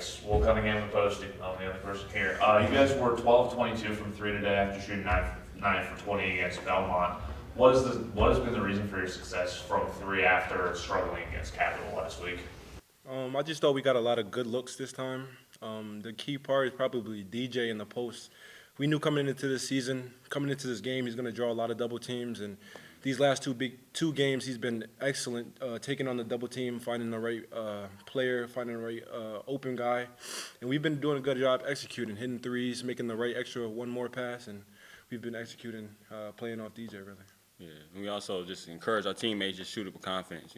guess we'll come again with Postgame. I'm the other person here. You guys were 12-22 from 3 today after shooting 9 for 20 against Belmont. What has been the reason for your success from 3 after struggling against Capital last week? I just thought we got a lot of good looks this time. The key part is probably DJ in the post. We knew coming into this season, coming into this game, he's going to draw a lot of double teams. And these last two games, he's been excellent, taking on the double team, finding the right player, finding the right open guy. And we've been doing a good job executing, hitting threes, making the right extra one more pass. And we've been executing, playing off DJ, really. Yeah, and we also just encourage our teammates to shoot it with confidence,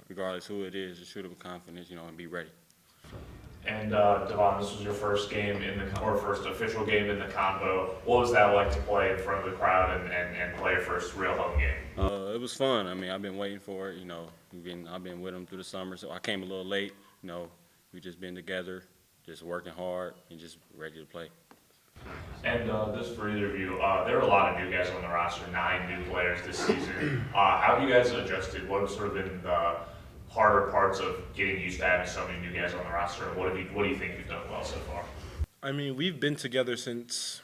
regardless who it is, just shoot it with confidence, and be ready. And DeVon, this was your first game first official game in the combo. What was that like to play in front of the crowd and play your first real home game? It was fun. I mean, I've been waiting for it. I've been with them through the summer, so I came a little late. We just been together, just working hard and just ready to play. And this for either of you, there are a lot of new guys on the roster, 9 new players this season. How have you guys adjusted? What have sort of been the harder parts of getting used to having so many new guys on the roster? What do you think you've done well so far? I mean, we've been together since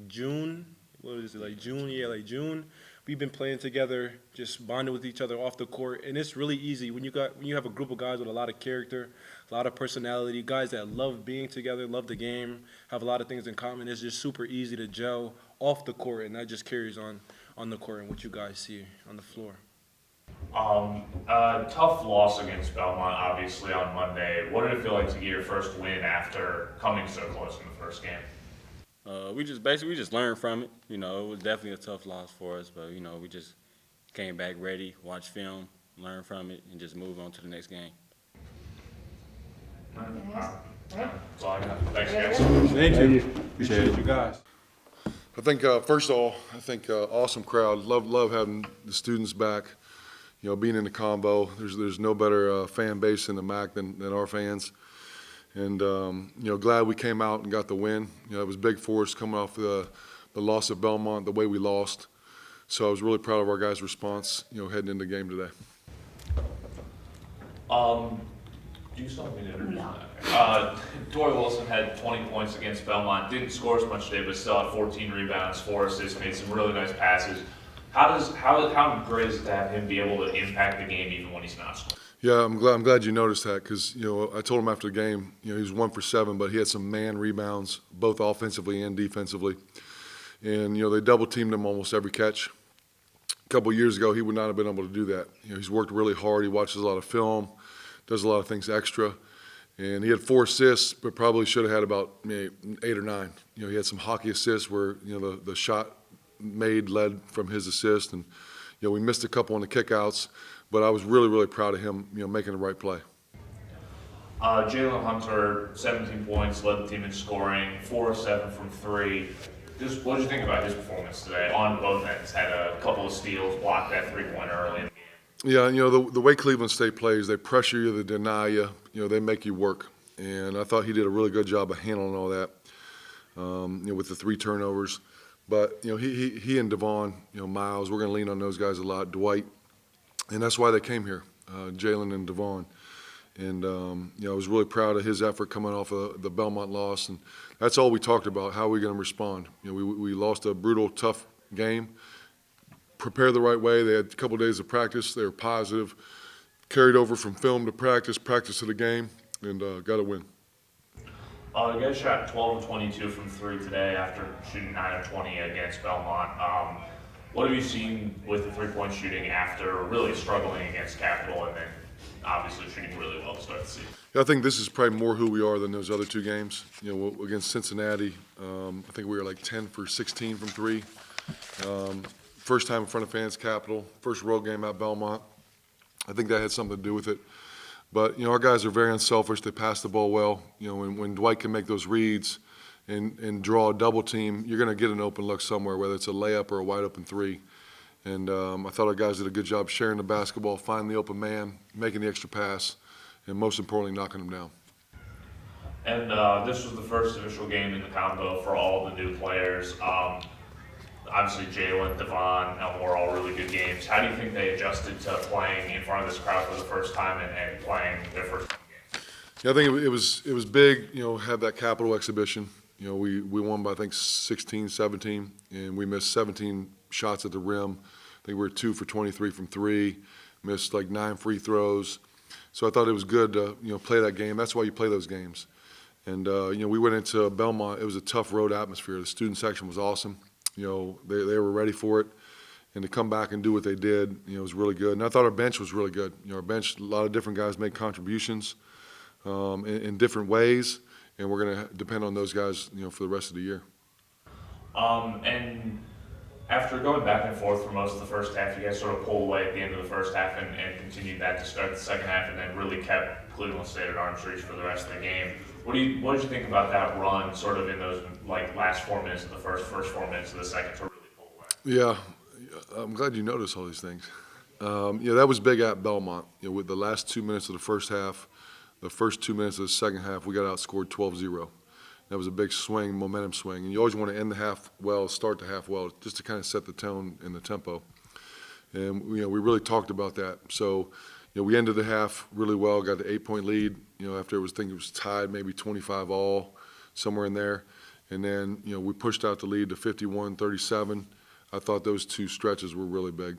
June. What is it, June? Yeah, June. We've been playing together, just bonding with each other off the court, and it's really easy when you have a group of guys with a lot of character, a lot of personality, guys that love being together, love the game, have a lot of things in common. It's just super easy to gel off the court, and that just carries on the court and what you guys see on the floor. Tough loss against Belmont, obviously, on Monday. What did it feel like to get your first win after coming so close in the first game? We just learned from it. It was definitely a tough loss for us, but we just came back ready, watched film, learned from it, and just move on to the next game. That's all I got. Thanks, guys. Thank you. Appreciate you guys. I think first of all, awesome crowd. Love having the students back. Being in the combo, there's no better fan base in the MAC than our fans. And glad we came out and got the win. It was big for us coming off the loss of Belmont, the way we lost. So I was really proud of our guys' response, heading into the game today. Do you still have me to introduce Dory Wilson had 20 points against Belmont. Didn't score as much today, but still had 14 rebounds, 4 assists, made some really nice passes. How great is it to have him be able to impact the game even when he's not scoring? Yeah, I'm glad you noticed that because I told him after the game, he was 1 for 7, but he had some man rebounds, both offensively and defensively, and they double teamed him almost every catch. A couple of years ago, he would not have been able to do that. He's worked really hard. He watches a lot of film, does a lot of things extra, and he had 4 assists, but probably should have had about 8 or 9. He had some hockey assists where the shot led from his assist, and we missed a couple on the kickouts. But I was really, really proud of him, making the right play. Jalen Hunter, 17 points, led the team in scoring, 4 of 7 from 3. What did you think about his performance today on both ends? Had a couple of steals, blocked that 3-pointer early in the game. Yeah, the way Cleveland State plays, they pressure you, they deny you, they make you work. And I thought he did a really good job of handling all that, with the 3 turnovers. But, he and DeVon, Miles, we're going to lean on those guys a lot, Dwight. And that's why they came here, Jalen and DeVon. And, I was really proud of his effort coming off of the Belmont loss. And that's all we talked about, how are we going to respond. We lost a brutal, tough game, prepared the right way. They had a couple of days of practice. They were positive, carried over from film to practice to the game, and got a win. You guys shot 12 of 22 from 3 today after shooting 9 of 20 against Belmont. What have you seen with the 3-point shooting after really struggling against Capital and then obviously shooting really well to start the season? Yeah, I think this is probably more who we are than those other 2 games. Against Cincinnati, I think we were 10 for 16 from 3. First time in front of fans, Capital. First road game at Belmont. I think that had something to do with it. But, our guys are very unselfish. They pass the ball well. When Dwight can make those reads and draw a double team, you're going to get an open look somewhere, whether it's a layup or a wide open 3. And I thought our guys did a good job sharing the basketball, finding the open man, making the extra pass, and most importantly, knocking them down. And this was the first official game in the combo for all the new players. Obviously, Jalen, DeVon, Elmore, all really good games. How do you think they adjusted to playing in front of this crowd for the first time and playing their first game? Yeah, I think it was big, have that capital exhibition. We won by, I think, 16, 17, and we missed 17 shots at the rim. I think we were 2 for 23 from 3, missed like 9 free throws. So I thought it was good to, play that game. That's why you play those games. And, we went into Belmont. It was a tough road atmosphere. The student section was awesome. They were ready for it. And to come back and do what they did, was really good. And I thought our bench was really good. Our bench, a lot of different guys made contributions in different ways. And we're going to depend on those guys, for the rest of the year. And after going back and forth for most of the first half, you guys sort of pulled away at the end of the first half and continued that to start the second half, and then really kept Cleveland State at arm's reach for the rest of the game. What did you think about that run, sort of in those last 4 minutes of the first 4 minutes of the second to really pull away? Yeah, I'm glad you noticed all these things. That was big at Belmont. With the last 2 minutes of the first half, the first 2 minutes of the second half, we got outscored 12-0. That was a big swing, momentum swing. And you always want to end the half well, start the half well, just to kind of set the tone and the tempo. And, we really talked about that. So, we ended the half really well, got the 8-point lead, after it was tied, maybe 25 all, somewhere in there. And then, we pushed out the lead to 51-37. I thought those two stretches were really big.